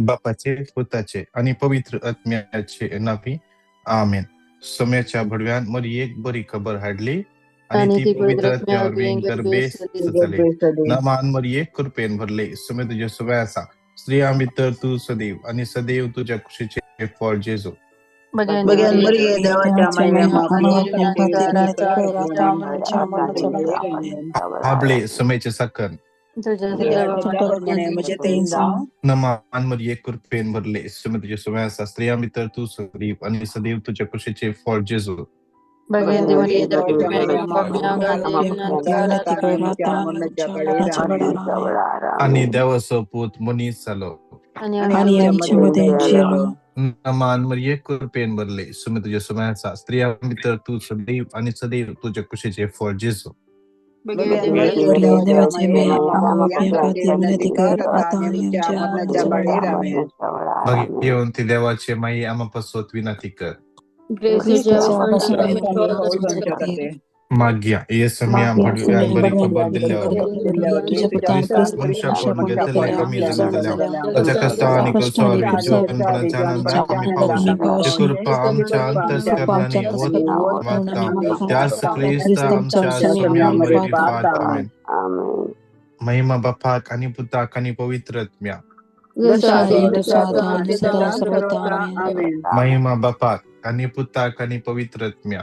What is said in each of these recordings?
बापाचे, पुताचे आणि पवित्र आत्म्याचे नावी आमेन. समयाच्या भडव्यान मरी एक बरी खबर हाडली आणि ती पवित्र आत्म्यावर विंगर बेस सचले. नमान मरी एक कृपेन भरले. समय तुझ्या सुवासा स्त्रिया भितर तू सदैव आणि सदैव तुझ्या खुशीचे फळ जेजू. बघ्यान मरिये देवाच्या महिमा आपल्या खातीर विनंती कर आता आमच्या मरणाच्या वेळी आमेन. हाबळे समयचे सकन म्हणजे ते जाऊ नमान मरी एक कृपेन भरले. समय तुझ्या सुवासा स्त्रिया भितर तू सदैव आणि सदैव तुझ्या खुशीचे फळ जेजू. बघ्यान मरिये देवाच्या महिमा आपल्या खातीर विनंती कर आता आमच्या मरणाच्या वेळी आमेन. आणि देवाचं पूत मनीस झालो आणि आमच्या मध्ये जेलो नमान मरी एक कृपेन भरले. समय तुझ्या सुवासा स्त्रिया भितर तू सदैव आणि सदैव तुझ्या खुशीचे फळ जेजू. मरिये देवाची महिमा आपल्या खातीर विनंती कर आता आमच्या मरणाच्या वेळी आमेन. भाग्यवंती देवाचे माई आम्हापासून विनंती कर. माग्या येसम्या भडव्यान बरी खबर दिल्यावर मनुष्य पण घेतले कमी झाल्या त्याच्या कष्ट आणि कौशल जीवनपणाचा आनंद कमी ते कृपा आमच्या अंतस्करणाने होत मागता त्यास ख्रिस्त आमच्या सम्यामध्ये पाठ आमेन. महिमा बापाक आणि पुताक आणि पवित्र आत्म्या महिमा बापाक आणि पुताक आणि पवित्र आत्म्या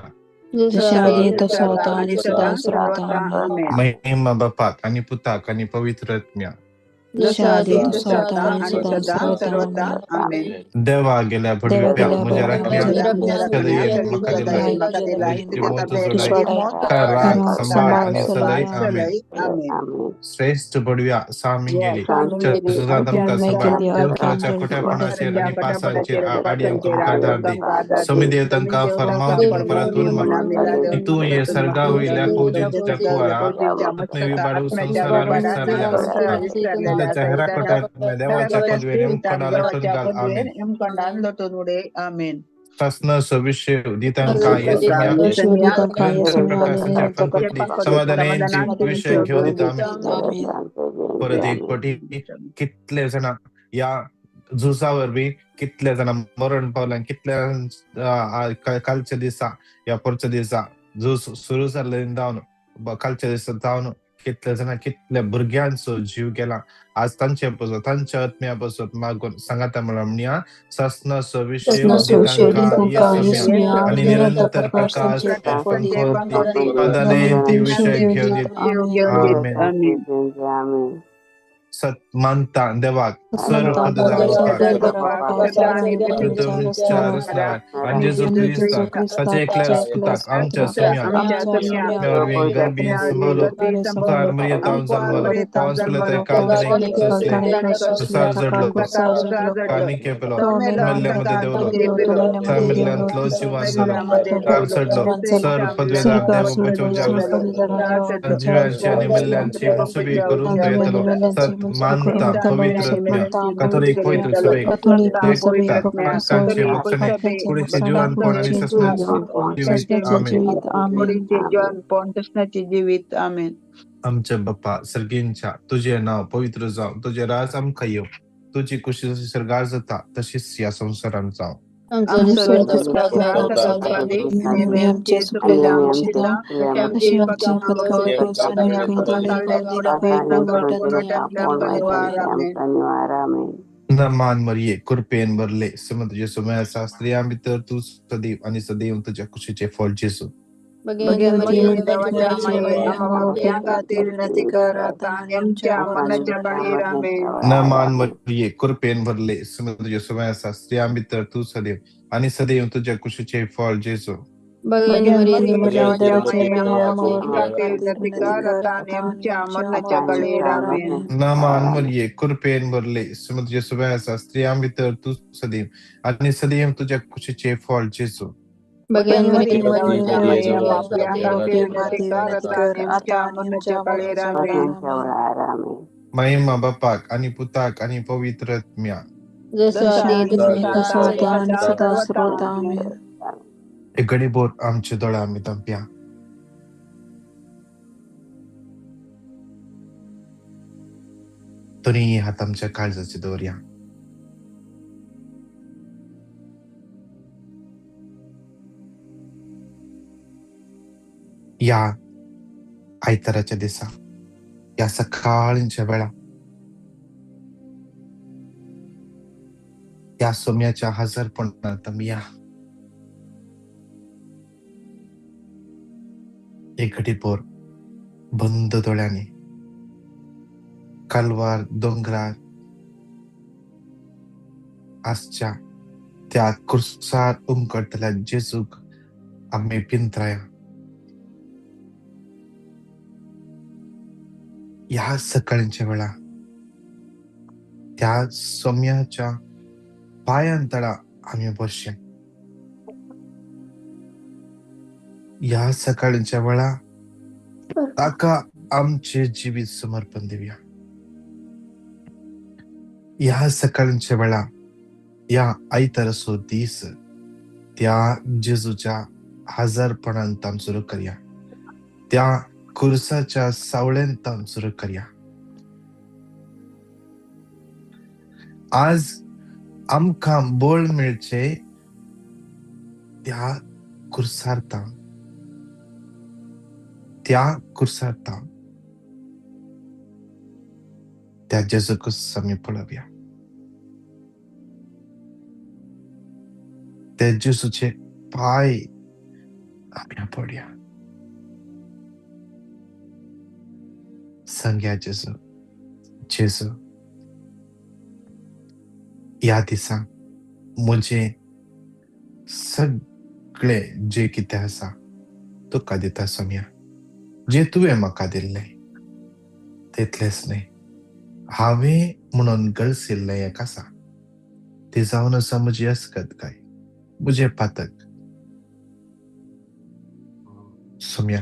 महिमा बापाक आणि पुताक आणि पवित्र आत्म्या देवा गेल्या भडव्या मुझ्या राखण्या राग संभाळ आणि सलय आमेन. श्रेष्ठ भडव्या सामी गेली सुधादमका संभाळ देवत्राच्या खोट्यापणाचे आणि पासांचे आडी अंका आधार दे समिदेवतांका फरमावती पण परतून मग तू ये सर्गा होईल्या फौजींच्या कुवारा आत्मे विबाडू संसारार विसरल्या चेहरा कटात देवाच्या पदवीने मुखंडाला लटून घाल आमेन. शासन सविष्य दितांका येसम्या प्रकाशांच्या पंखुडी समाधानांचे विषय घेऊ देत आमेन. परत एक पटी कितले जण या झुसावर बी कितले जण मरण पावल्या कितल्या कालच्या दिसा या परच्या दिसा झुस सुरू जाल्ले जावन कालच्या दिसा जावन कितले जण कितल्या भुरग्यांचो जीव गेला. आज तांच्या आत्म्यापासून मागून सांगाता म्हणा सस्न सविशे आणि निरंतर प्रकाश विषय घेऊन आमेन. सत्मानता देवाक सर्व आणि जेजू ख्रिस्ता सचे एकल्यास पुताक आमच्या सम्यावर गर्भीन संभालो मर्यादावन जन्मलो पावस पिला तरी काल सुसार जडलो कानी केपलो मल्ल्यामध्ये देवलो मल्ल्यांतलो जीवन झालो कार चढलो सर पदवीदार देव बचवच्या जीवांची आणि मल्ल्यांची मुसबी करून तो येतलो सत मानता पवित्र कॅथोलिक पवित्र सभे पुढचे जीवनपण आणि ससनाचे जीवित आमेन. आमच्या बाप्पा सर्गींच्या तुझे नाव पवित्र जाव तुझे राज आमका येव तुझी कुशी जशी सर्गार जाता तशीच या संसारात जाव. नमान मरिये कृपेन भरले समज जेसू माझ्या स्त्रिया भितर तू सदैव आणि सदैव तुझ्या खुशीचे फळ जेसू. नमान मरिये कृपेन भरले समज जेसू माझ्या स्त्रिया भितर तू सदैव आणि सदैव तुझ्या खुशीचे फळ जेसू. नमान मरिये कृपेन भरले समज जेसू माझ्या स्त्रिया भितर तू सदैव आणि सदैव तुझ्या खुशीचे फळ जेसू. महिमा बापाक आणि पुताक आणि पवित्र आत्म्या एक बोर आमचे दोळा आम्ही तंप्या तरी हात आमच्या काळजाचे दोऱ्या या आयताराच्या दिसा, या सकाळच्या वेळा, या सोम्याच्या हजरपणात या एक घडीभर बंद डोळ्याने कालवार दोंगरार आजच्या त्या कुर्सार उमकडतल्या जेजूक आम्ही पिंतराया. या सकाळच्या वेळा त्या सोम्याच्या पायांतळा आम्ही बसया. या सकाळच्या वेळा ताका आमचे जीवित समर्पण देऊया. या सकाळच्या वेळा, या आयतारसो दीस त्या जेजूच्या हजरपणांत आम सुरू करूया. त्या कुर्साच्या सावळेंत आम सुरू करूया. आज आमकां बळ मेळचे त्या कुर्सारता, त्या जेजूक आमी पळोवया. त्या जेजूचे पाय आमी पळोवया. सांगया जेजू, जेजू, या दिसा म्हजे सगळे जे कितें आसा तुका दिता सोम्या. जे तुवें म्हाका दिल्लें तितलेंच न्ही, हांवें म्हणून गळसिल्लें एक आसा. ते जावन आसा म्हजी अस्खदकाय, म्हजें पातक. सोम्या,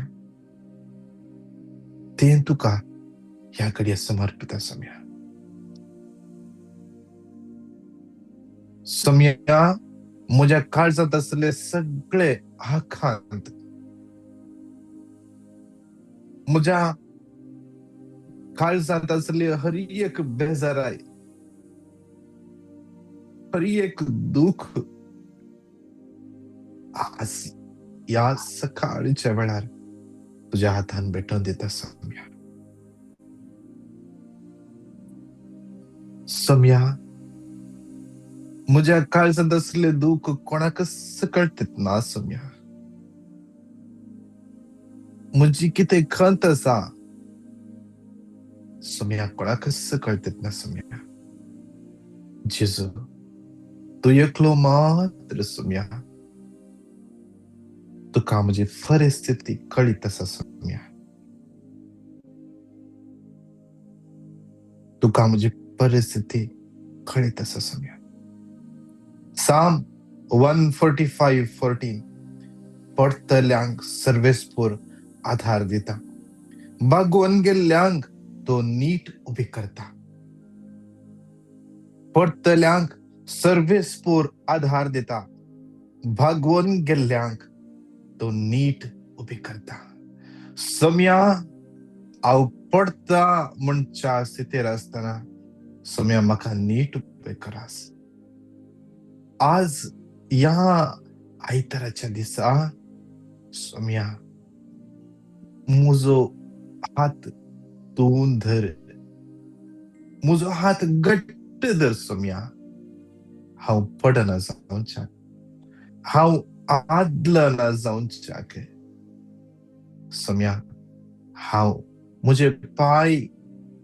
तें तुका ह्या घडये समर्पिता सोम्या. सोम्या, म्हज्या काळजांत आसले सगळे आकांत, म्हज्या काळजांत आसली हर एक बेजाराय, हर एक दुख आज या सकाळच्या वेळार तुझ्या हातान भेटून दिता सोम्या. सोम्या, म्हज्या काळजांत असले दुख कोणाकच कळटत ना सोम्या. म्हजी कितें खंत आसा सोम्या, कोणाकच कळटत ना सोम्या. जेजू, तू एकलो मात्र सोम्या. तुका म्हजी परिस्थिती कळीत आसा सोम्या. तुका म्हजी परिस्थिती कळीत आसा सोम्या. साम 145:14 पडतल्यांक सर्वेस्पूर आधार दिता, बागोवन गेल्ल्यांक तो नीट उबी करता. पडतल्यांक सर्वेस्पूर आधार दिता, बागोवन गेल्ल्यांक तो नीट उबी करता. सोम्या, हांव पडता म्हणच्या स्थितीर आसतना सोम्या म्हाका नीट उबे करास. आज या आयताराच्या दिसा सोम्या, म्हजो हात तूं धर, म्हजो हात घट्ट धर सोम्या. हांव पडना जावच्याक, हांव आदलना जावच्याक. सोम्या, हांव म्हजे पाय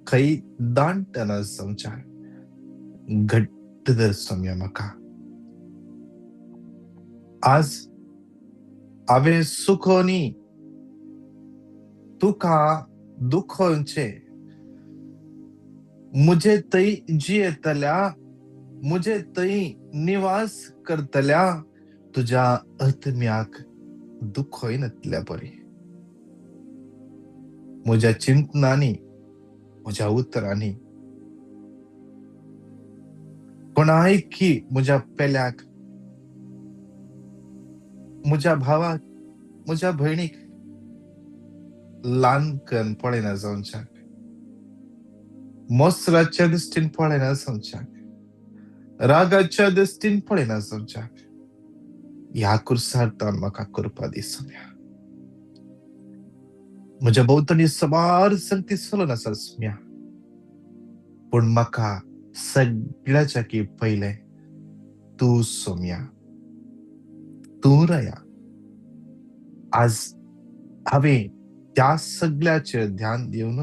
खंय दांटना जावच्याक घट्ट धर सोम्या म्हाका. आज हांवें सुखोनी तुका दुखोवचे, म्हजे थंय जियेतल्या, म्हजे थंय निवास करतल्या तुज्या आत्म्याक दुखोयनातल्या बरी. म्हज्या चिंतनांनी, म्हज्या उतरांनी कोणायकी म्हज्या पेल्याक, म्हज्या भावाक, म्हज्या भयणीक ल्हानकन पळयना जावच्याक, मोसराच्या दृश्टीन पळयना जावच्याक, रागाच्या दृश्टीन पळयना जावच्याक ह्या कुर्सार म्हाका कृपा दी सोम्या. म्हज्या भोंवतणी सवार संगती चलून आसा सोम्या, पूण म्हाका सगळ्याच्याकी पयले तूं सोम्या, तूं रया. आज हांवें त्या सगळ्याचेर ध्यान दिवन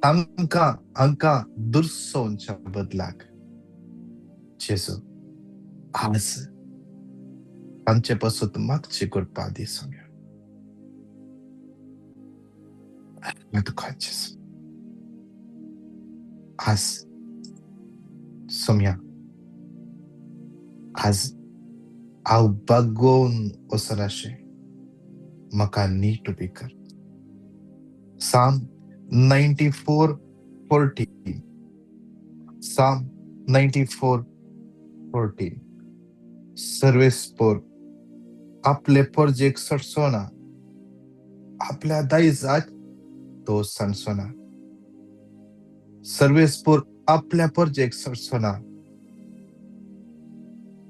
हांकां दुर्सोवच्या बदलाक जेजू आज तांचे पासून मागची करपा दी सोम्या. तुका जेजू आज सोम्या, आज हांव बागोवन वचनाशें म्हाका नीट उबी कर. Psalm 94:14. Psalm 94:14. सर्वेस्पोर आपले पर्जेक सडसोना, आपल्या दायजाक तो सणसोना. सर्वेस्पोर आपल्या पर्जेक सडसोना,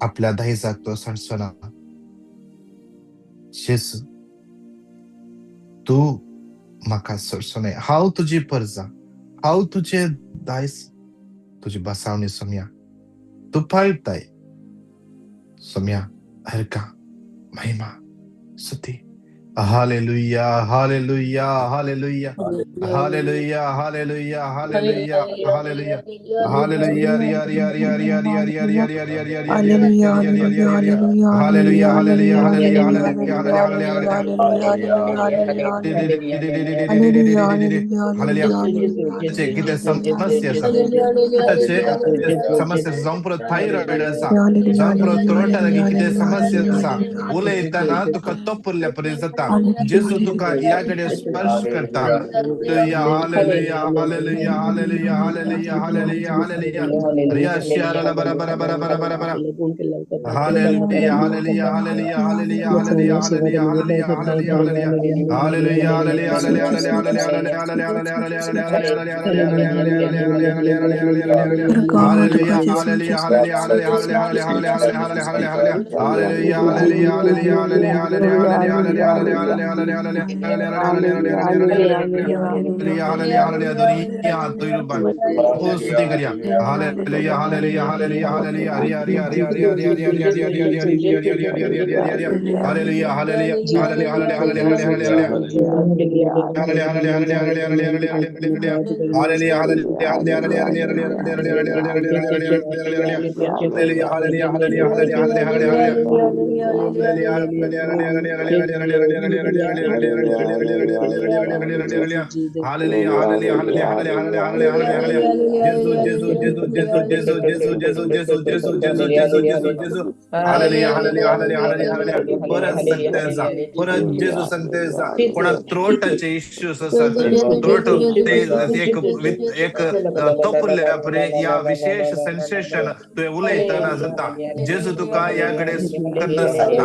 आपल्या दायजाक तो सणसोना. जेजू तूं म्हाका सडसोनाय. हांव तुजी पर्जा, हांव तुजें दायज, तुजी बसावणी सोम्या तूं पाळटाय. सोम्या हरका महिमा स्तुती. Hallelujah, hallelujah, hallelujah, hallelujah, hallelujah, hallelujah, hallelujah, hallelujah, Riya Riya Riya Riya Riya Riya Riya Riya Riya Riya Riya Riya Hallelujah, Riya Riya Riya hallelujah, Riya. hallelujah, hallelujah, hallelujah, hallelujah, hallelujah, hallelujah, hallelujah, hallelujah, hallelujah, hallelujah, hallelujah. hallelujah, hallelujah, hallelujah, hallelujah. hallelujah, कितें hallelujah, समस्या आसा, hallelujah, कितें hallelujah. समस्या आसा, जावं पुरो थायरॉइड आसा, Hallelujah, जावं पुरो hallelujah, त्रोटा लागीं hallelujah, कितें समस्या hallelujah, आसा, hallelujah, उलयतना hallelujah. तुका तोपुरल्या परी जाता. Hallelujah, जेजू तुका ह्या घडये स्पर्श करता. Hallelujah, hallelujah, hallelujah, hallelujah, hallelujah, hallelujah, hallelujah. रिया शियाराला बरा बरा बरा बरा बरा बरा. Hallelujah, hallelujah, hallelujah, hallelujah, hallelujah, hallelujah, hallelujah, hallelujah, hallelujah. Hallelujah, hallelujah, hallelujah, hallelujah, hallelujah, hallelujah, hallelujah, hallelujah, दुनिया तुरुबन बहुत स्तुति करिया. Hallelujah, hallelujah, hallelujah, hallelujah. Riya, riya, riya, riya, riya, riya, riya, riya, riya, riya, riya, riya, riya, riya, riya, riya, riya, riya. Hallelujah, hallelujah, hallelujah, hallelujah, hallelujah, hallelujah, hallelujah. Hallelujah, hallelujah, hallelujah, hallelujah, hallelujah, hallelujah, hallelujah. Hallelujah, hallelujah, hallelujah, hallelujah, hallelujah, hallelujah, hallelujah, hallelujah, hallelujah, hallelujah, hallelujah, hallelujah, hallelujah, hallelujah, hallelujah, hallelujah, hallelujah, hallelujah. Jesus, Jesus, Jesus, Jesus, Jesus, Jesus, Jesus, Jesus, Jesus, Jesus, Jesus, Jesus, Jesus. Hallelujah, hallelujah, hallelujah, hallelujah, hallelujah. परत संतेचा, परत जेजू संतेचा. कोणाक थ्रोटाचे issues असतात, throat ते एक तोपुरल्या परी या विशेष सेन्सेशन तुवें उलयतना जाता. जेजू तुका ह्या घडये करना जाता.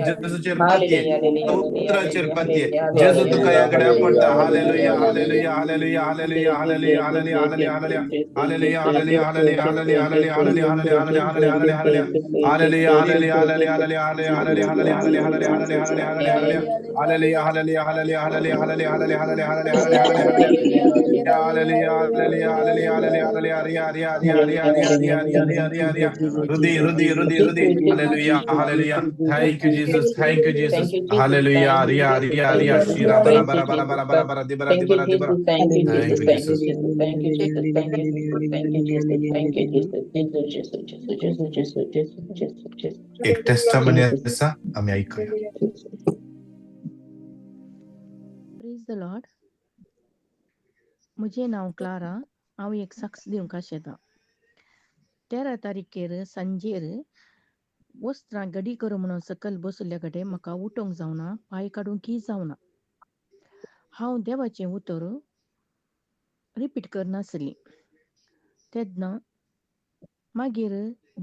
जेजूचेर पातये, उतराचेर पातये. जेजू तुका ह्या घड्या पडटा. Hallelujah, hallelujah, hallelujah, hallelujah, hallelujah, hallelujah, hallelujah, hallelujah. Hallelujah, hallelujah, hallelujah, hallelujah, hallelujah, hallelujah, hallelujah, hallelujah, hallelujah, hallelujah. Hallelujah, hallelujah, hallelujah, hallelujah, hallelujah, hallelujah, hallelujah, hallelujah, hallelujah, hallelujah, hallelujah. Hallelujah, hallelujah, hallelujah, hallelujah, hallelujah, hallelujah, hallelujah, hallelujah, hallelujah, hallelujah. Hallelujah, hallelujah, hallelujah, hallelujah, hallelujah. Rudy. Hallelujah, hallelujah. Thank you, Jesus. Thank you, Jesus. Hallelujah, ria. Shira bara bara bara bara bara bara dibara dibara dibara. Thank you, Jesus. एक टेस्टामनी आसा, आमी ऐकूया. Praise the Lord. म्हजें नांव Clara. हांव एक साक्ष दिवंक शेतां. 13 तारखेर सांजेर वस्त्रां गडी कर म्हणून सकयल बसले कडेन म्हाका उठोंक जावना, पांय काडूंकय जावना. हांव देवाचें उतर रिपीट करनासली. तेन्ना मागीर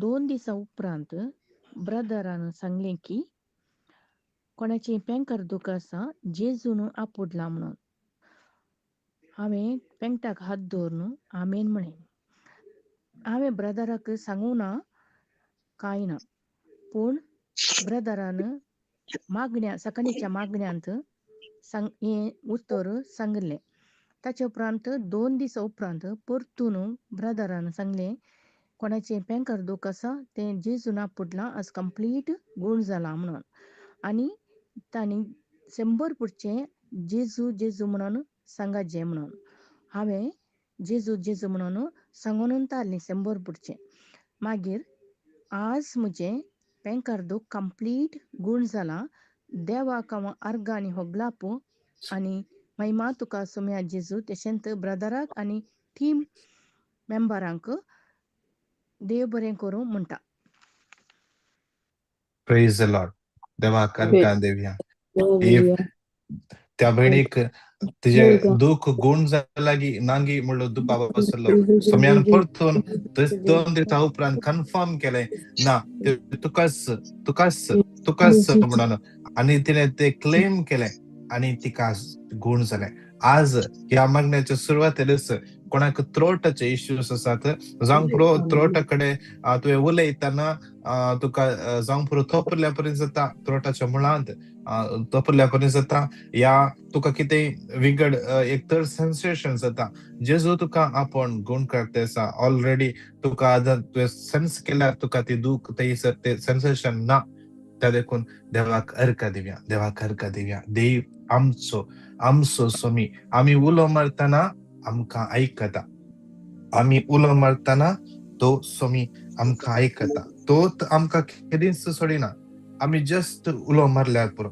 2 दिसां उपरांत ब्रदरान सांगलें की कोणाचें पेंकार दुख आसा, जेजून आपोडला म्हणून. हांवें पेंगटाक हात दवरून आमेन म्हळें. हांवें ब्रदराक सांगूं ना कांय ना, पूण ब्रदरान सकाळीच्या मागण्यांत हे उतर सांगले. ताच्या उपरांत 2 दीस उपरांत परतून ब्रदरान सांगले कोणाचें पेंकर दूख आसा तें जेजूना पुडलां आज कंप्लीट गूण जाला म्हणून. आनी तांणी 100 पुडचें जेजू जेजू म्हणून सांगाचें म्हणून. हांवें जेजू जेजू म्हणून सांगून तारलें 100 पुडचें. मागीर आज म्हजें पेंकर दूख कंप्लीट गूण जाला. देवाक हांव अर्घ आनी होगलाप आनी महिमा तुका सुम्या जेजू तेशेंत ब्रदराक आनी टीम मेंबरांक देव बरें करूं म्हणटा. Praise the Lord. देवाक अर्घ देवया. इफ त्या भयणीक तिजे दूख गूण जालागी नांगी म्हणलो दुबाव बसलो. सोम्यान परतून 2 दिसा उपरांत कन्फर्म केलें ना तुकाच म्हणून. आनी तिणें ते क्लेम केलें आनी तिका गूण जालें. आज ह्या मागण्याच्या सुरवातेरच कोणाक थ्रोटाचे इश्यूज आसात जावंक पुरो थ्रोटा कडेन तुवें उलयतना तुका जावंक पुरो तोपरल्या पर्यंत जाता. थ्रोटाच्या मुळांत तोपरल्या पर्यंत जाता या तुका कितें विगड एक तर सेन्सेशन जाता. जेजू तुका आपण गूण करता आसा. ऑलरेडी तुका आतां तुवें सेन्स केल्यार तुका ती दूख थंयसर ते सेन्सेशन ना. त्या देखून देवाक अर्घ दिवया. देवाक अर्घ दिवया. देव आमचो स्वामी. आमी उलो मारतना आमकां आयकता. आमी उलो मारतना तो स्वामी आमकां आयकता. तो आमकां केदींच सोडिना. आमी जस्ट उलो मारल्यार पुरो.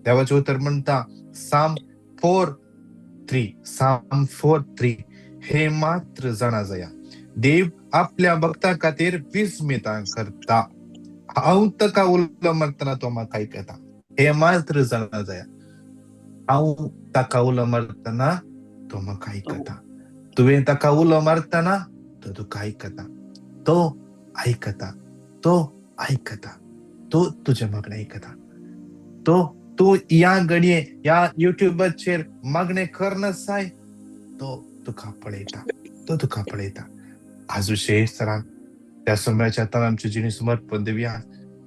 देवाचें उतर म्हणटा साम 4:3 हे मात्र जाणा जाया देव आपल्या भक्ता खातीर विस्मितां करता. हांव ताका उलो मारतना तो म्हाका आयकता. हे मात्र जाणा जाया हांव ताका उलो मारतना तो म्हाका आयकता. तुवें ताका उलो मारतना तो तुका आयकता. तो आयकता. तो आयकता. तो तुजें मागणें आयकता. तूं ह्या घडये ह्या युट्यूबाचेर मागणें करनासाय तो तुका पळयता. तो तुका पळयता. आज विशेशतरान त्या सोम्याच्या हातान आमची जिणी समर्पण दिवया.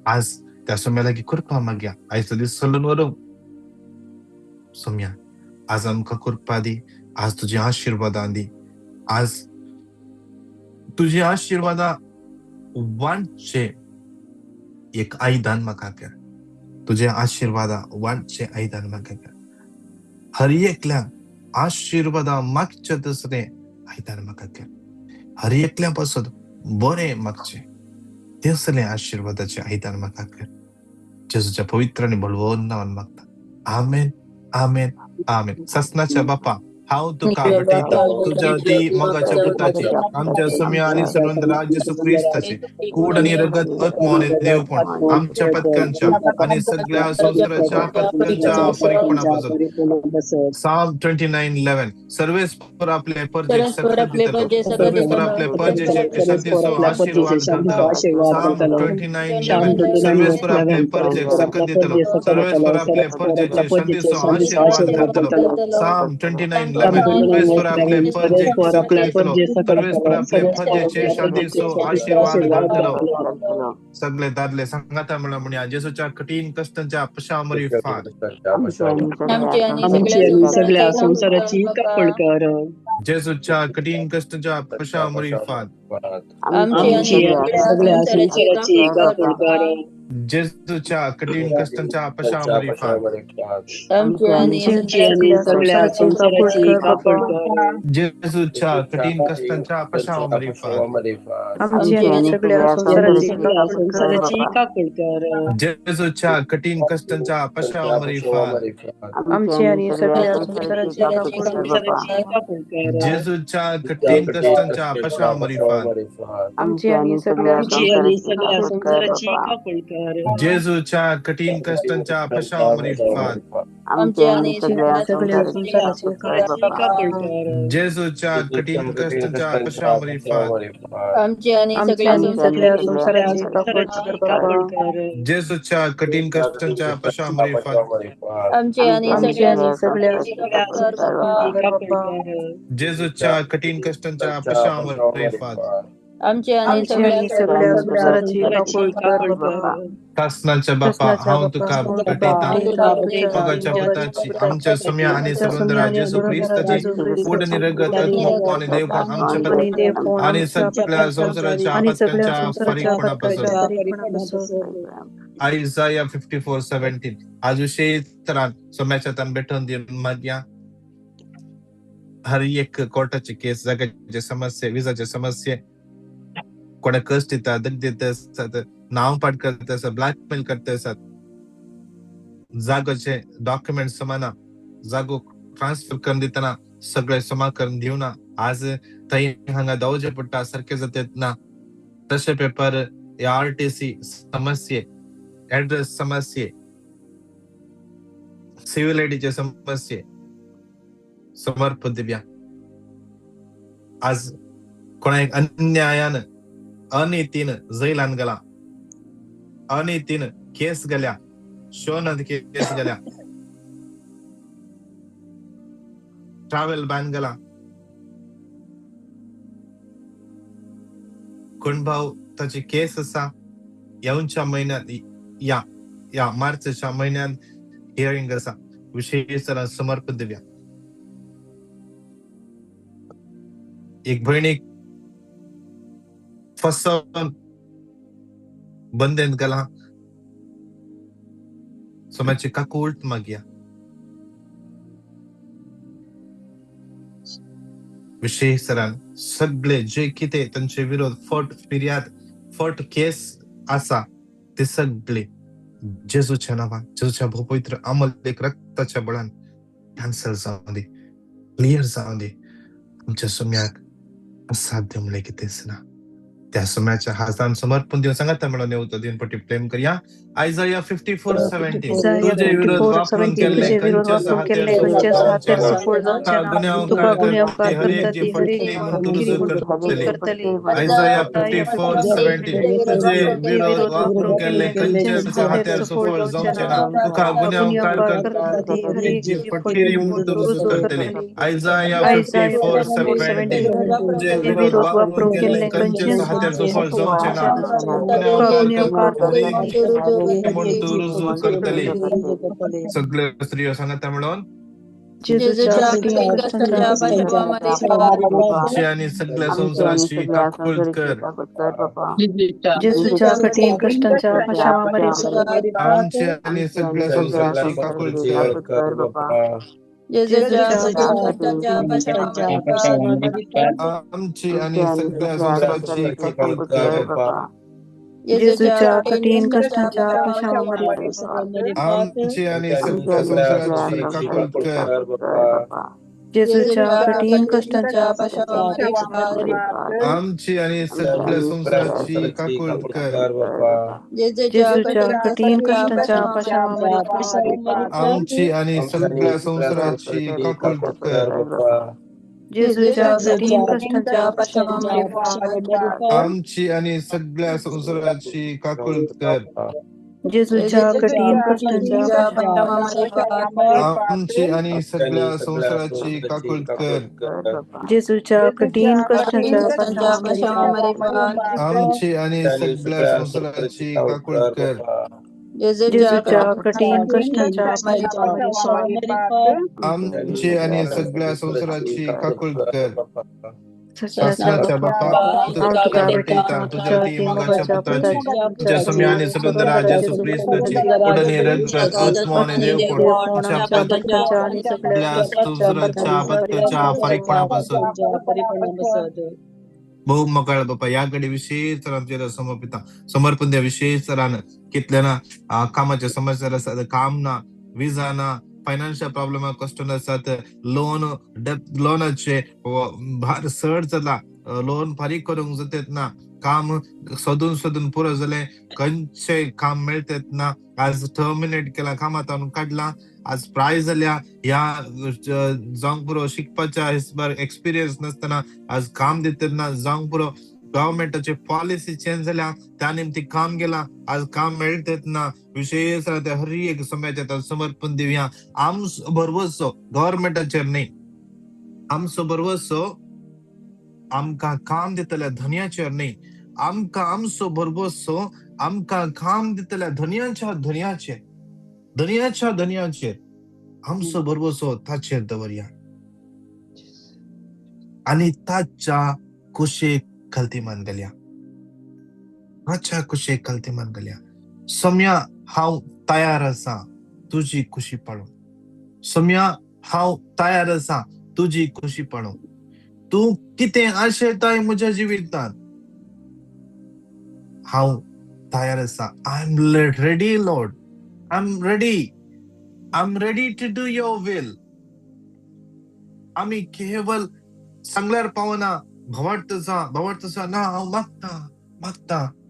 आज त्या सोम्या लागीं कृपा मागया. आयचो दीस चलून व्हरूंक सोम्या आज आमकां कृपा दी. आज तुजी आशिर्वादां दी. आज तुजी आशिर्वादां वांटचे एक आयदान म्हाका कर. तुझे आशिर्वादा वांटचे आयदान म्हाका कर. हर एकल्याक आशिर्वादा मागचे तसले आयदान म्हाका कर. हर एकल्या पासून बरें मागचे तसले आशिर्वादाचे आयदान म्हाका कर. जेजूच्या पवित्र आनी बळवंत नांवान मागता. आमेन आमेन आमेन. ससनाच्या बापा हांव तुका भेटयता तुज्या ती मोगाच्या पुताची आमच्या सोम्या आनी सर्वंतराज जेजू क्रिस्ताची कूड आनी रगत आत्मो आनी देवपण आमच्या पथकांच्या आनी सगळ्या संवसाराच्या पथकांच्या परिपूर्णापासून. साम 29:11 सर्वेस पर आपले परजेक सकत दितलो. सर्वेस पर आपले परजेचे शांतीचो आशीर्वाद घालतलो. साम 29:11 सर्वेस पर आपले परजेक सकत दितलो. सर्वेस पर आपले परजेचे शांतीचो आशीर्वाद घालतलो. साम 29:11 सर्वेस पर आपले परजेक सकत दितलो. सर्वेस पर आपले परजेचे शांतीचो आशीर्वाद घालतलो. सगळे दादले सांगाता म्हणून जेजूच्या कठीण कष्टांच्या पशामरी फाद. आमची आणि सगळ्या संसाराची कापड कर. जेजूच्या कठीण कष्टांच्या पशामरी फाद. आमची आणि सगळ्या संसाराची कापड कर. जेजूच्या कठीण कष्टांच्या पशामरी फाद. आमची आणि सगळ्या संसाराची कापड कर. जेजूच्या कठीण कष्टांच्या पशामरी फाद. आमची आणि सगळ्या संसाराची कापड कर. जेजूच्या कठीण कष्टांच्या पशामरी फाद. आमची आणि सगळ्या संसाराची कापड कर. जेजूच्या कठीण कष्टांच्या पशामरी फाद. आमची आणि सगळ्या संसाराची कापड कर. जेजूच्या कठीण कष्टांच्या पशामरी फाद. आमची आणि सगळ्या संसाराची कापड कर. जेजूच्या कठीण कष्टांच्या पशामरी फाद. आमची आणि सगळ्या संसाराची कापड कर. जेजूच्या कठीण कष्टांच्या पशामरी फाद. आमची आणि सगळ्या जेजूच्या कठीण कष्टांच्या पशामरी फाद. आमची आणि सगळ्या संसाराची काकूळ कर बाप्पा. शासनाच्या बापा हांव तुका भेटयता मोगाच्या पुताची आमच्या सुम्या आणि सलोंदरा जेसू ख्रिस्ताची कूड निरगत आत्मो आणि देवपण आमच्या आणि सगळ्या संसाराच्या आपत्यांच्या फरीकपणापासून आयजाया 54:17 आज विषयी तरान सोम्याच्या तन भेटून दिवन मागया हर एक कोर्टाची केस जगाचे समस्या विजाचे समस्या कोणा कष्ट येता दग देत असतात नाव पाठ करत असतात ब्लॅकमेल करत असतात जागोचे डॉक्युमेंट समाना जागो ट्रान्सफर करून देताना सगळे समा करून देऊ ना आज थंय हांगा दवजे पडटा सारखे जातात ना तसे पेपर आरटीसी समस्ये ऍड्रेस समस्ये सिव्हिल आयडीचे समस्ये समर्पण दिव्या आज कोणा एक अन्यायानं अनितीनं जैलान गेला अनितीनं केस गेल्या शोनद केस गेल्या ट्रॅव्हल बॅन गेला कुणभाव त्याची केस असा येऊनच्या महिन्यात या मार्चच्या महिन्यात हिअरिंग असा विशेष समर्पण दिव्या एक बहिणीक फसवून बंदेन गेला सोम्याची काकू उलट मागया विशेष सगळे जे किती त्यांचे विरोध फट फिर्याद फट केस असा ते सगळे जेजूच्या नावान जेजूच्या पवित्र अमूल्य रक्ताच्या बळान कॅन्सल जाऊन दे क्लिअर जाऊन दे आमच्या सोम्याक असाध्य म्हणले कितेच ना त्या सोम्याच्या हातान समर्पण देऊन सांगा मिळून येऊ दिन पटी प्रेम करूया आयजाया 54:17 तुझे विरोध वापरून केले कंचेस हाते हरेक फटके मंतुरुज करतले आयजाया 54:17 तुझे विरोध वापरून केले कंचेस हाते सफळ जाऊचे ना तुका गुन्हेगार करते हरेक फटके मंतुरुज करतले आयजाया 54:17 तुझे विरोध वापरून केले कंचेस हाते सफळ जाऊचे ना सगळे स्त्रिया सांगता मिळून आणि सगळ्या संसाराची काकूळ कर जेजूच्या कठीण कष्टांच्या आमची आणि सगळ्या संसाराची काकूळ कर आमची आणि सगळ्या संसाराची काकूळ कर जेजूच्या कठीण कष्टांच्या आमची आणि सगळ्या संसाराची काकूळ कर जेजूच्या कठीण कष्टांच्या आमची आणि सगळ्या संसाराची काकूळ कर जेजूच्या कठीण कष्टांच्या आमची आणि सगळ्या संसाराची काकूळ कर जेजूच्या कठीण कष्टांच्या आमची आणि सगळ्या संसाराची काकूळ कर जेजूच्या कठीण कष्टांच्या आमची आणि सगळ्या संसाराची काकूळ कर जेजूच्या कठीण कष्टांच्या आमची आणि सगळ्या संसाराची काकूळ कर जेजूच्या कठीण कष्टांच्या आमची आणि सगळ्या संसाराची काकूळ कर शासनाच्या बापा तुझ्या भेटीता तुझ्या ती मगाच्या पुत्राची तुझ्या सम्या आणि सलोंदरा जेसू ख्रिस्ताची उडणी रगत आत्मा आणि देवपण आपल्या संसाराच्या आपत्तीच्या फरकपणापासून बहु मकाळ बापा याकडे विशेष आमच्या समर्पिता समर्पण द्या विशेष राहणं कितल्या ना कामाच्या समस्या काम ना विजा ना फायनान्शियल प्रॉब्लेम कस्टमर असतात लोनाचे भार चड जाला लोन फारीक करूंक जातात ना काम सोदून पुरो जाले खंयचे काम मेळतात ना आज टर्मिनेट केला कामांतून काढला आज प्राइज जाल्या ह्या जावंक पुरो शिकपाच्या हिसबार एक्सपिरियन्स नसताना आज काम दितात ना जावंक पुरो गव्हर्नमेंटाची पॉलिसी चेंज झाल्या त्या निमती काम गेला आज काम मेळतात ना विशेष हर एक समाजात समर्पण देऊया आमचो भरवसो गव्हर्नमेंटाचेर नाही आमचो भरवसो आमकां काम दितल्या धन्याचेर न्ही, आमकां आमचो भरभरोसो आमकां काम दितल्या धन्याचेर आमचो भरभरोसो ताचेर दवरया आनी ताच्या कुशेक कल्तीमान घालया. ताच्या कुशेक कल्तीमान घालया. सम्या हांव तयार आसा तुजी खुशी पळोवंक. सम्या हांव तयार आसा तुजी खुशी पळोवंक. तूं कितें आशेताय म्हज्या जिवितांत, हांव तयार आसा. I am ready Lord. I'm ready to do your will. आम्ही केवळ सांगल्यार पावना, भवार्थसा ना हांव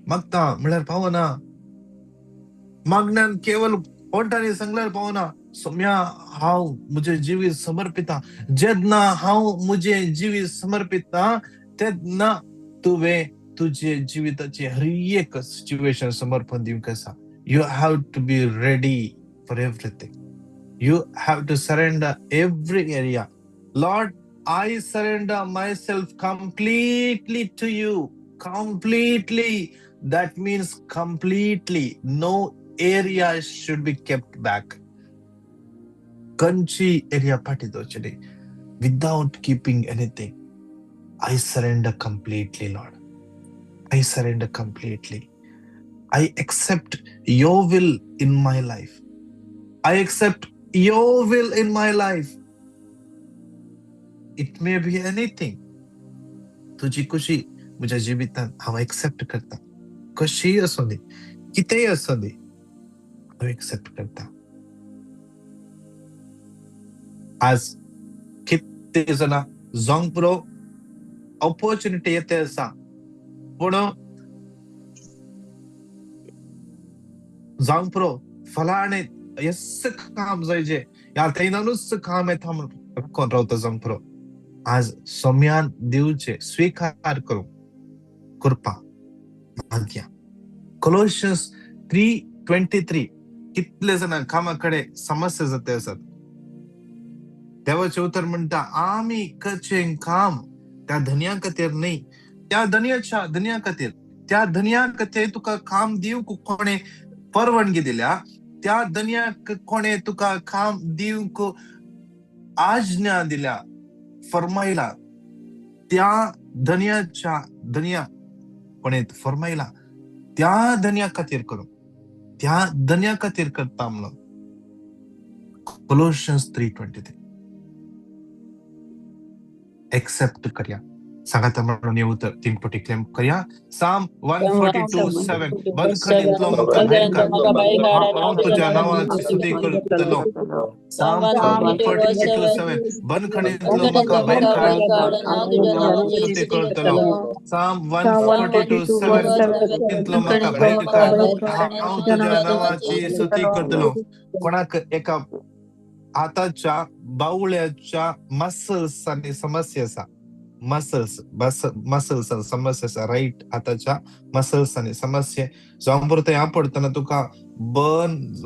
मागता म्हळ्यार पावना. मागण्यान केवळ पोटांनी सांगल्यार पावना. सम्या हांव म्हजें जिवीत समर्पिता. जेन्ना हांव म्हजें जिवीत समर्पिता तेन्ना तुवें तुजे जिविताची हर एक सिच्युएशन समर्पण दिवंक आसा. You have to be ready for everything. You have to surrender every area. Lord, I surrender myself completely to you. Completely. That means completely. No area should be kept back. Kanchi area patidochide. Without keeping anything. I surrender completely, Lord. I surrender completely. I accept your will in my life. I accept your will in my life. It may be anything. तुझी खुशी म्हज्या जिवितांत हांव accept करता. कशी असो दी, कितेंय असो दी, हांव एक्सेप्ट करता. आज कितले जाणां जावंक पुरो ऑपॉर्च्युनिटी येता आसा, पूण जावंक पुरो फलाणे यसं काम जाय जे ह्या थंयनानूच काम येता म्हणून कोण रावता जावंक पुरो. आज सम्यान दिवचे स्वीकार करूं कृपा मागया. Colossians 3:23 कितले जाणां कामाकडे समस्या जाता आसात. देवाचें उतर म्हणटा आमी करचें काम त्या धन्या खातीर न्ही, त्या धन्या खातीर. त्या धन्या खातीर तुका काम दिवंक कोणे परवानगी दिल्या, त्या धन्याक कोणे तुका काम दिवंक आज्ञा दिल्या, फरमायला. त्या धन्या कोणे फरमायला त्या धन्या खातीर करूं, त्या धन्या खातीर करता म्हणून. Colossians 3:23 एक्सेप्ट करया. सांगाता म्हणून हे उतर 3 पटी क्लेम करया. Psalm 142:7 बंदखणींतलो म्हाका भायर काड, हांव तुज्या नांवाची स्तुती करतलो. Psalm 142:7 बंदखणींतलो म्हाका भायर काड, हांव तुज्या नांवाची स्तुती करतलो. Psalm 142:7 बंदखणींतलो म्हाका भायर काड, हांव तुज्या नांवाची स्तुती करतलो. कोणाक एका हाताच्या बावळ्याच्या मसल्सांनी समस्या आसा. मसल्स समस्या आसा. राईट हाताच्या मसल्सांनी समस्या जावंक पुरो. थंय पडटना तुका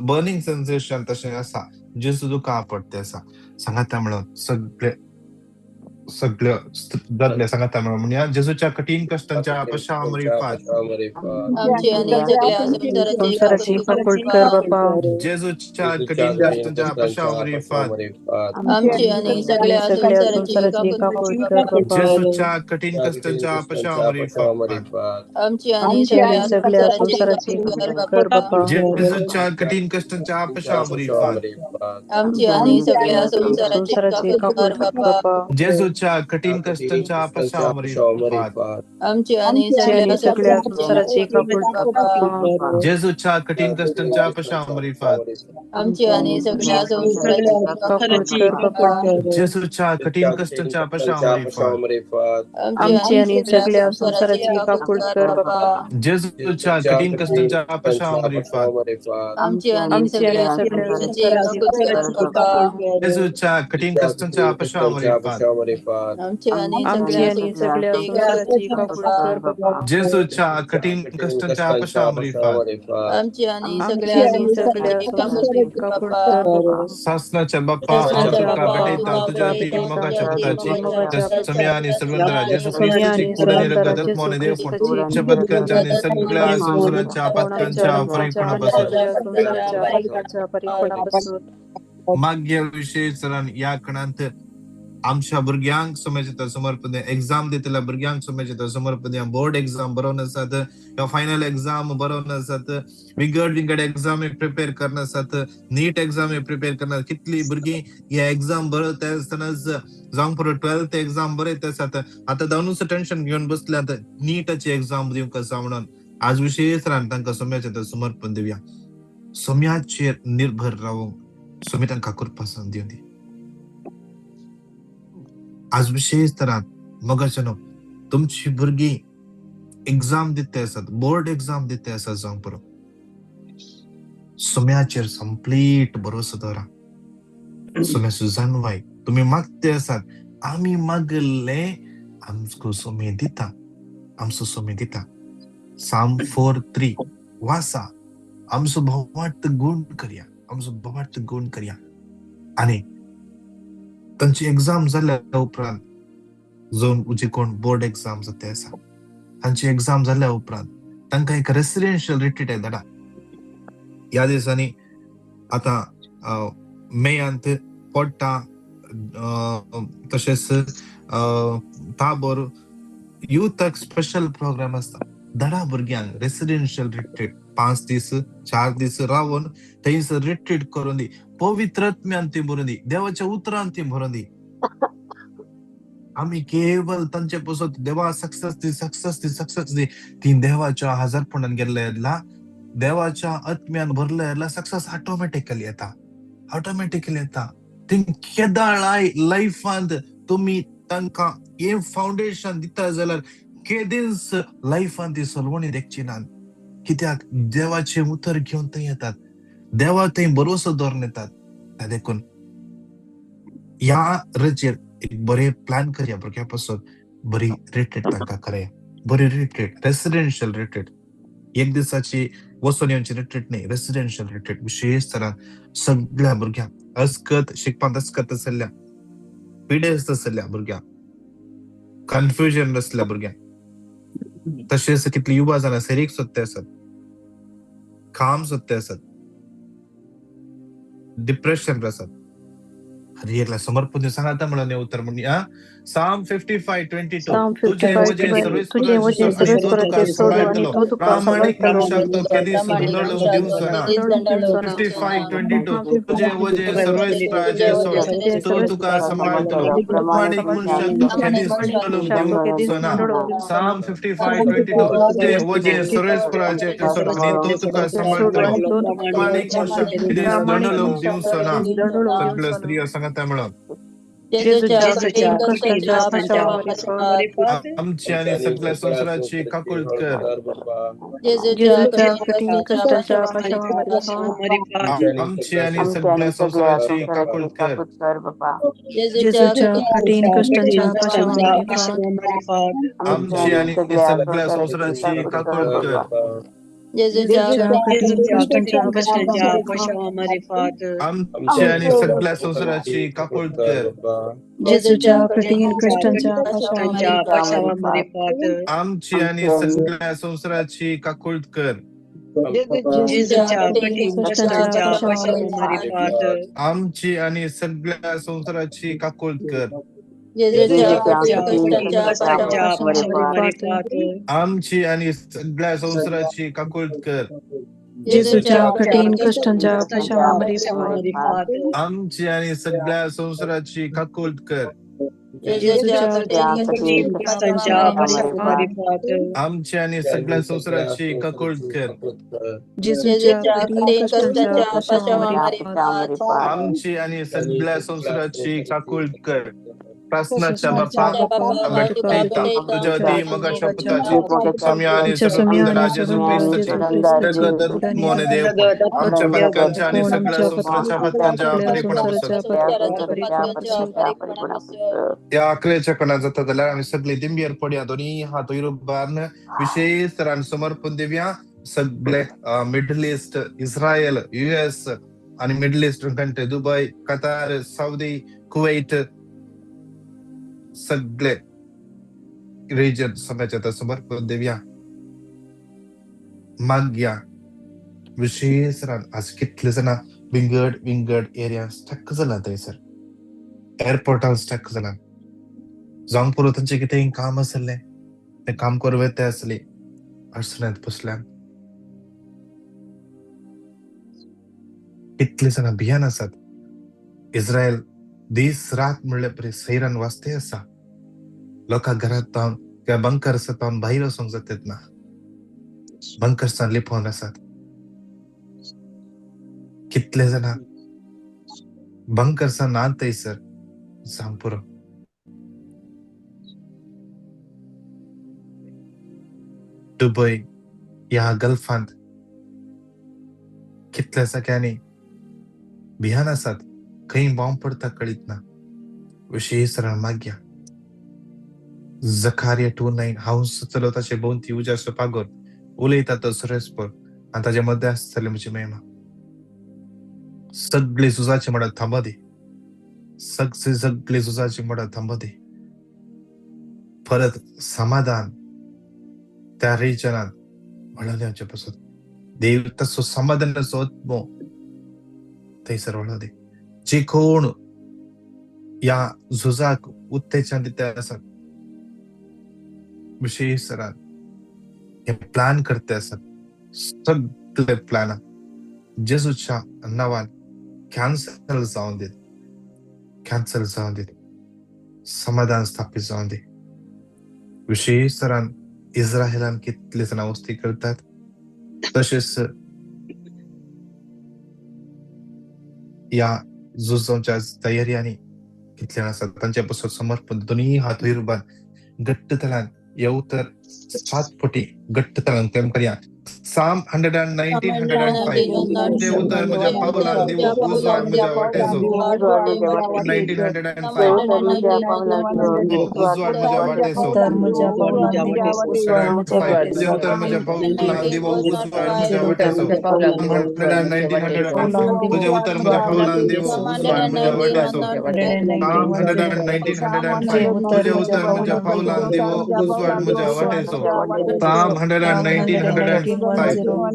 बर्निंग सेन्सेशन तशें आसा. जेसू तुका आपडते आसा. सांगाता म्हणून सगळ्या दादले सांगाता म्हणूया. जेजूच्या कठीण कष्टांच्या अपशामरिपात जेजूच्या कठीण कष्टांच्या अपशामरिपात जेजूच्या कठीण कष्टांच्या अपशामरिपात जेजूच्या कठीण कष्टांच्या अपशामरिपात जेजूच्या कठीण कष्टांच्या अपशामरिपात जेजूच्या कठीण कष्टांच्या अपशामरिपात जेजूच्या कठीण कष्टांच्या अपशामरिपात जेजूच्या कठीण कष्टांच्या अपशामरिपात जेजूच्या कठीण कष्टांच्या अपशामरिपात आमची आणि आमची आणि सगळ्या संसाराची काकूळ कर बाबा. जेसूच्या कठीण कष्टांच्या पशावरी फाद आमची आणि आमची आणि सगळ्या संसाराची काकूळ कर बाबा. शासनाच्या बाप्पा शासनाच्या आमच्या बाप्पा, भेटीता तुझ्या हाती मगाच्या भक्ताची मगाच्या सम्या आणि सर्वंतरा जेसू सम्या ख्रिस्ताची आणि कुडणी सर्वंतरा रगत जेसू मोने देव ख्रिस्ताची पत्कांच्या आणि सगळ्या देव संसाराच्या कोणाच्या पत्कांच्या भक्ताच्या आणि फरकपणापासून सगळ्या संसाराच्या पत्काच्या परीक्षणापासून माग्य विशेष सरान या कणांत आमच्या भुरग्यांक समजता समर्पण एक्झाम दितल्या भुरग्यांक समजता समर्पण बोर्ड एक्झाम बरोवन आसात या फायनल एक्झाम बरोवन आसात विंगड एक्झाम प्रिपेअर करनासात नीट एक्झाम प्रिपेअर करना कितली भुरगीं या एक्झाम बरयता आसतना जावंक पुरो 12th एक्झाम बरयता आसात आता दावनूच टेन्शन घेवन बसल्यात नीटाची एक्झाम दिवंक आसा म्हणून आज विशेष रान तांकां समयाचें समर्पण दिवया समयाचेर निर्भर रावूंक सोमी तांकां कृपा दिवं दी आज विशेष तरान मगाच्यानो तुमची भुरगीं एक्झाम दिते आसात बोर्ड एक्झाम दिते आसात जावंक पुरो सोम्याचेर कंप्लीट भरोसो दवरा सोम्याचो जाणवाय तुम्ही मागते आसात आमी मागले आमचो सोमे दिता आमचो सोमे दिता साम 4:3 वासा आमचो भवार्थ गुण करया आमचो भवार्थ गुण करया आणि तांची एक्झाम जाल्या उपरांत जावन उजी कोण बोर्ड एक्झाम जाते आसा तांची एक्झाम जाल्या उपरांत तांकां एक रेसिडेन्शियल रिट्रीट धाडा ह्या दिसांनी आता मेयांत पडटा तशेंच ताबोर युथाक स्पेशल प्रोग्राम आसता धाडा भुरग्यांक रेसिडेन्शियल रिट्रीट 5 दीस 4 दीस रावून थंयसर रिट्रीट करून दी पवित्र आत्म्यान ती भरून दी देवाच्या उतरान ती भरून दी आम्ही केवळ तांचे पासून देवा सक्सेस दी ती देवाच्या हजारपणान गेल्ल्या देवाच्या आत्म्यान भरल्या सक्सेस ऑटोमॅटिकली येता ती केदाळ लाईफांत तुम्ही तांकां हे फाउंडेशन दिता जाल्यार केदींच लाईफांत ती सलवणी देखची ना कित्याक देवाचे उतर घेवन थंय येतात देवा थंय भरोसो दवरून येतात देखून ह्या रचेर एक बरे प्लॅन करया भुरग्यां पासून बरी रिट्रीट तांकां करया बरी रिट्रीट रेसिडेन्शियल रिट्रीट एक दिसाची वचून येवची रिट्रीट न्ही रेसिडेन्शियल रिट्रीट विशेष तरान सगळ्या भुरग्यांक अस्कत शिकपाक अस्कत आसल्या पिडेस्त आसल्या भुरग्यांक कन्फ्युजन आसल्या भुरग्यांक तशेंच कितली युवा जाणां सेरीक सोदते आसात काम सोदते आसात डिप्रेशन आसात हरियेला समर्पण सांगाता म्हणून उत्तर म्हणूया साम 55:22 तुझे वजे सर्वेस तुका सांभाळतलो प्रामाणिक मनुष्याक तो कधीच धुंदळूंक दिवचो ना 55:22 तुझे वजे सर्वेस प्राचे तो तुका सांभाळतलो प्रामाणिक मनुष्याक तो कधीच धुंदळूंक दिवचो ना साम 55:22 तुझे वजे सर्वेस प्राचे आणि तो तुका सांभाळतलो प्रामाणिक मनुष्याक कधीच धुंदळूंक दिवचो ना सगळ्या स्त्रिया सांगता म्हणून आमची आणि सगळ्या संसाराची काकूळ कर आमची आणि सगळ्या संसाराची काकूळ कर आमची आणि सगळ्या संसाराची काकूळ कर आमची आणि सगळ्या संसाराची काकूळ कर जेजूच्या कठीण कष्टांच्या आमची आणि सगळ्या संसाराची काकूळ कर आमची आणि सगळ्या संसाराची काकूळ कर आमची आणि सगळ्या संसाराची काकूळ कर जेजूच्या कठीण कष्टांच्या आमची आणि सगळ्या संसाराची काकूळ कर आमची आणि सगळ्या संसाराची काकूळ कर आमची आणि सगळ्या संसाराची काकूळ कर प्रश्नाच्या बाप्पा बाप्पा तुझ्या ती मग शपथाची सम्या आणि आमच्या सगळं सम्या आणि राज सगळं येशू ख्रिस्ताची जगत मोने देव आमच्या पत्कांच्या आणि सगळ्या संसाराच्या पत्कांच्या त्या अकलेच्या कणा जाता जाल्यार आम्ही सगळे दिंबियर पडया दोन्ही हात वयरूबान विशेष तरान समर्पण देवया सगळे मिडल ईस्ट इस्रायल US आणि middle east country Dubai Qatar Saudi Kuwait सगळे रिजन सगळ्याच्या समर्पण देवया माग्या विशेष रान आज कितले जाणा विंगड एरिया स्टक जाला थंयसर एअरपोर्टार स्टक जाला जावंक पुरो तांचे कितें काम आसलें ते काम करूं येता आसली अडचण्यात बसल्यान कितले जाणा भियान आसात इस्रायल दीस रात म्हणले परी सैरान वाचते आसा लोकां घरात पावन किंवा बंकर्सांत पावन भायर वचोंक जातात ना बंकर्सां लिपोवन आसात कितले जाणा बंकर्सां नात थंयसर सांग पुरो दुबय ह्या गल्फांत कितल्या सगळ्यांनी भियान आसात खंय बॉम्ब पडता कळीत ना विशेष रान माग्या जकारिया 2:9 हांव चलवताचे भोवती उजास पागोर उलयता तो सुरेस्पर आनी ताचे मध्य आसतले म्हजी महिमा सगळे झुजाचे म्हणत थांबा दे सगळे झुजाचे म्हणत थांबा दे परत समाधान त्या रिजनात वळवण्याचे पासून देव तसो समाधानाचो आत्मो थंयसर वळो दे जे कोण या झुजाक उत्तेजन दिता आसात विशेष तरान हे प्लान करते आसात सगळे प्लान जेजूच्या नावान कॅन्सल जावन दीत समाधान स्थापित जावन दे विशेष तरान इस्रायलान कितले जाणा वस्ती करतात तशेंच या झुजांच्या तयारियांनी कितले जाण आसात तांचे पासून समर्पण दोन्ही हात वयरूबान घट्टतलान या उतर 7 पटी घट्टतलान केम करया Psalm 119, 105 ते उतर म्हज्या पावलांक दिवो उजवाड म्हज्या वाटेचो 1905 उजवाड म्हज्या वाटेचो उतार म्हज्या पावलांक दिवो उजवाड म्हज्या ते उतर म्हज्या पावलांक दिवो उजवाड म्हज्या वाटेचो 19, तुझे उतर म्हज्या पावलांक दिवो उजवाड म्हज्या वाटेचो 19, तुझे उतर म्हज्या पावलांक दिवो उजवाड म्हज्या वाटेचो Psalm 119, 105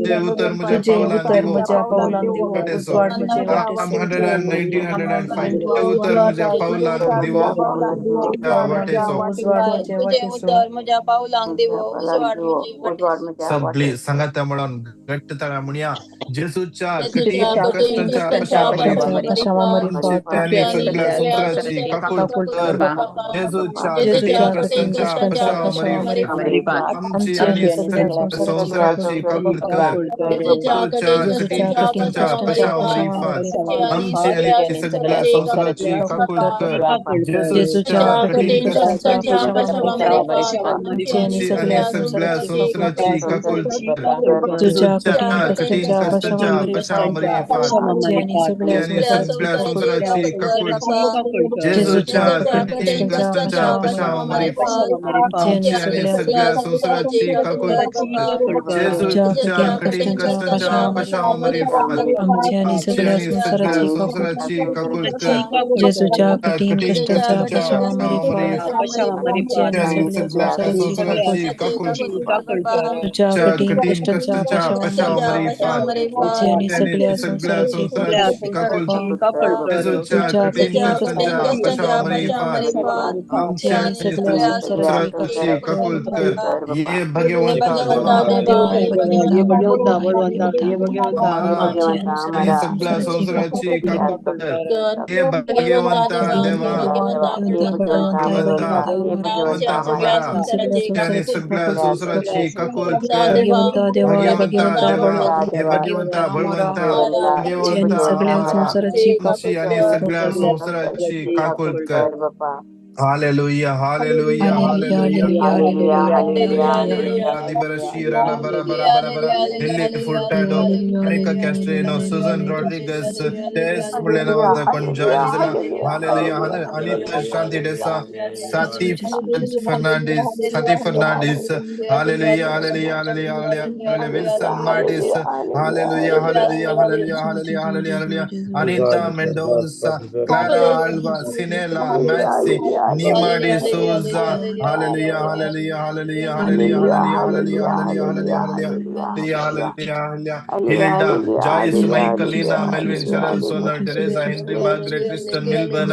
ते उतर म्हज्या पावलांक दिवो वाटेचो Psalm 119, 105 ते उतर म्हज्या पावलांक दिवो वाटेचो सगळी सांगात म्हणून घट्ट तळा म्हणया जेजूच्या कठीण कष्टांच्या पशावरी सगळ्या संसाराची काकूळ कर जेजूच्या कठीण कष्टांच्या पशावरी आमची आणि सगळ्या संसाराची काकूळ कर जेजूच्या कठीण कष्टांच्या पशावरी आमची आणि सगळ्या संसाराची काकूळ कर जेजूच्या कठीण कष्टांच्या आमची आणि सगळ्या संसाराची काकूळ कर जेजूच्या कठीण कष्टांच्या पशावरी आणि सगळ्या संसाराची काकूळ जेजूच्या कठीण कष्टांच्या पशावरी आमची आणि सगळ्या संसाराची काकूळ जेजूच्या कठीण कष्टांच्या पशावरी आमची आणि सगळ्या संसाराची काकूळ कर जेजूच्या कठीण कष्टांच्या पशावरी आणि सगळ्या संसाराची काकूळ कठीण कष्टांच्या पशावरी आणि सगळ्या संसाराची काकूळ जेजूच्या कठीण कष्टांच्या पशावरी आमची आणि सगळ्या संसाराची काकूळ कर ये भगवंता आणि सगळ्या संसाराची काकूळ कर हे भगवंता देवा भगवंता हमारा आणि सगळ्या संसाराची काकूळ कर भगवंता देवा हे भगवंता बळवंता भगवंता सगळ्या हमारा संसाराची आमची आणि सगळ्या संसाराची काकूळ कर Hallelujah, hallelujah, hallelujah. Nelly Furtado, Monica Castrino, Susan Rodriguez, Tess Mulenavada Conjoinzilla, hallelujah, Anita Shanti Desa, Sati Fernandez, hallelujah, hallelujah, hallelujah, hallelujah, Wilson Martis, hallelujah, hallelujah, hallelujah, hallelujah, hallelujah, Anita Mendoza, Clara Alva, Sinela, Maxi, Nima de Souza, hallelujah, hallelujah, hallelujah, hallelujah, hallelujah, hallelujah, hallelujah, hallelujah, hallelujah, Hilda, Joyce, Michaelina, Melvin, Cheryl, Sona, Teresa, Henry, Margaret, Tristan, Milburn,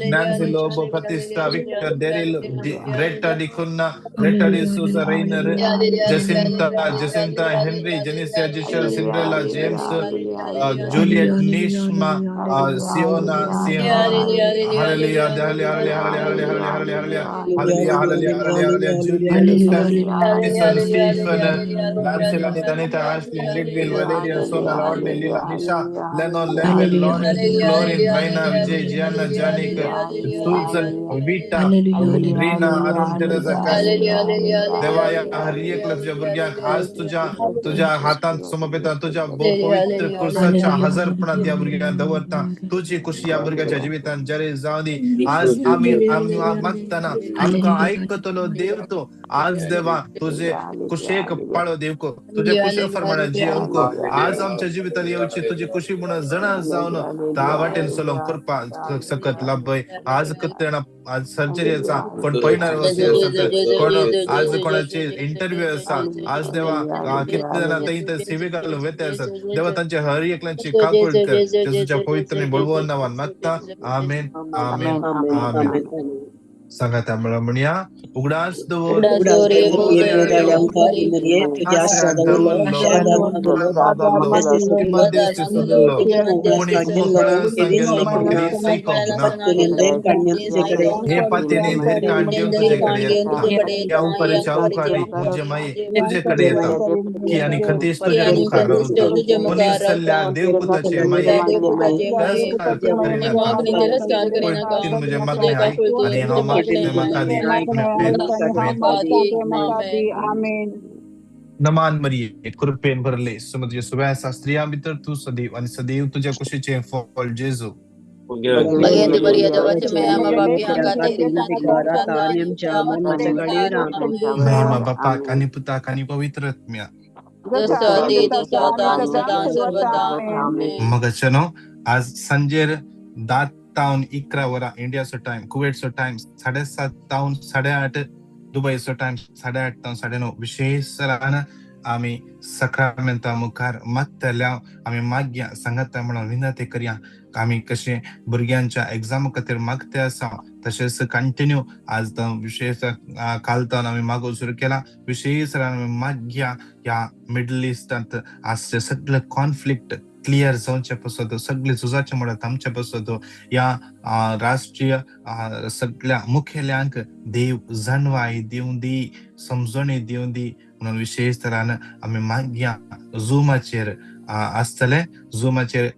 Nancy Lobo, Patista, Victor, Daryl, Greta Di Cunha, Greta Di Souza, Rainer, Jacinta, Henry, Janicia, Jishel, Cinderella, James, Juliet, Nishma, Siona, hallelujah, hallelujah, hallelujah, hallelujah, Juliet, Stephen, Stephen, Nancy, Lani, Danita, Ashley, Lidwin, Valerian, Sona, Lordly, Lila, Nisha, Lennon, Lenvin, Lawrence, Florin, Raina, Vijay, Gianna, Janik, Susan, Vita, Rina, Arun, Teresa, देवाया हर एक लफ्ज बुर्ग्याक आज तुझ्या हातांत समर्पित तुझ्या पवित्र कुर्साच्या हजरपणा त्या बुर्ग्याक दवरता तुझी खुशी या बुर्ग्याच्या जिवितांत जरे जाऊ दी आज आम्ही मागताना आमकां ऐकतलो देव तो आज देवा तुझे कुशेक पाळो देवको तुझे कुशे प्रमाणे जियोंको आज आमच्या जिवितांत येवची तुझी खुशी म्हणून जणा जावन ता वाटेन सलोंक करपा सकत लाभय आज कत्तेना आज सर्जरीचा पण पयणार वसी असत कोण आज कोणाचे इंटरव्ह्यू असा आज देवा कितले जण आता सेवेकाल वेते असत देवा तांचे हर एकल्यांची काकूळ कर जेजूच्या पवित्र बळवून नावान मागता आमेन आमेन आमेन सांगा त्यामुळे म्हणूया उगडास दवर मध्यस्थी सोडलो कोणी उमकळ सांगेल्लो म्हणकरी सैकोंना हे पातेने धैर्य काढून तुझ्याकडे येता या उपरच्या उखारी मुझे माई तुझ्याकडे येता की आणि खंतीस तुझ्या मुखार रावता कोणी सल्ल्या देवपुताचे माई तिरस्कार करीनाका मुझे मागणे आई आणि हा मागणे मकादी नमान मरिये कृपेन भरले सुमध्य सुबह शास्त्रीया मित्र तू सदैव आणि सदैव तुझ्या कुशीचे फळ जेजू महिमा बापाक आणि पुताक आणि पवित्र आत्म्या मगचनो आज संजेर दात टाउन 11 वरा इंडियाचो टाइम कुवेटचो टाइम 7:30 टाउन 8:30 दुबईचो टाइम 8:30 टाउन 9:30 विशेष सरान आम्ही सक्रमेंता मुखार मागतल्या आम्ही माग्या सांगता म्हणून विनंती करया आम्ही कशे भुरग्यांच्या एग्जाम खातीर मागते आसा तशेंच कंटिन्यू आज विशेष कालतान आम्ही मागो सुरू केला विशेष आम्ही माग्या या मिडल इस्टांत आजचे सगळे कॉन्फ्लिक्ट क्लियर जावचे पसत सगळे झुजाचे म्हणत आमचे पसत या राष्ट्रीय सगळ्या मुखेल्यांक देव जाणवाई दिवून दी समजणी दिवून दी म्हणून विशेष तरान आम्ही माग्या झूमाचेर आसतले झूमाचेर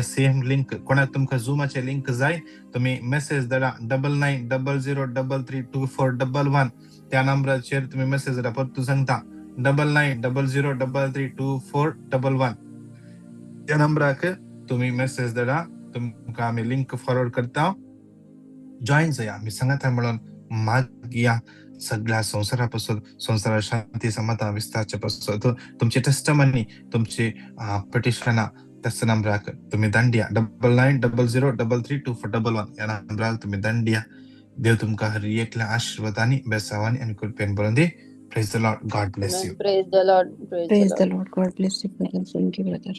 सेम लिंक कोणाक तुमकां झूमाचे लिंक जाय तुम्ही मेसेज धाडा 9900332411 त्या नंबराचेर तुम्ही मेसेज धाडा परतू सांगता 9900332411 त्या नंबराक तुम्ही मेसेज धाडा तुमकां आम्ही लिंक फॉरवर्ड करता जॉईन जाया आम्ही सांगता म्हणून मागया सगळ्या संसारापासून संसार शांती समाधान विस्तारच्या पासून तुमचे टेस्टमनी तुमचे पिटिशना त्याच नंबराक तुम्ही दंडिया 9900332411 या नंबराक तुम्ही दंडिया देव तुमका हर एकल्या आशीर्वादानी बेसावानी आणि कृपेन भरून दे Praise the Lord. God bless you. Praise the Lord. God bless you, brother. Thank you, brother.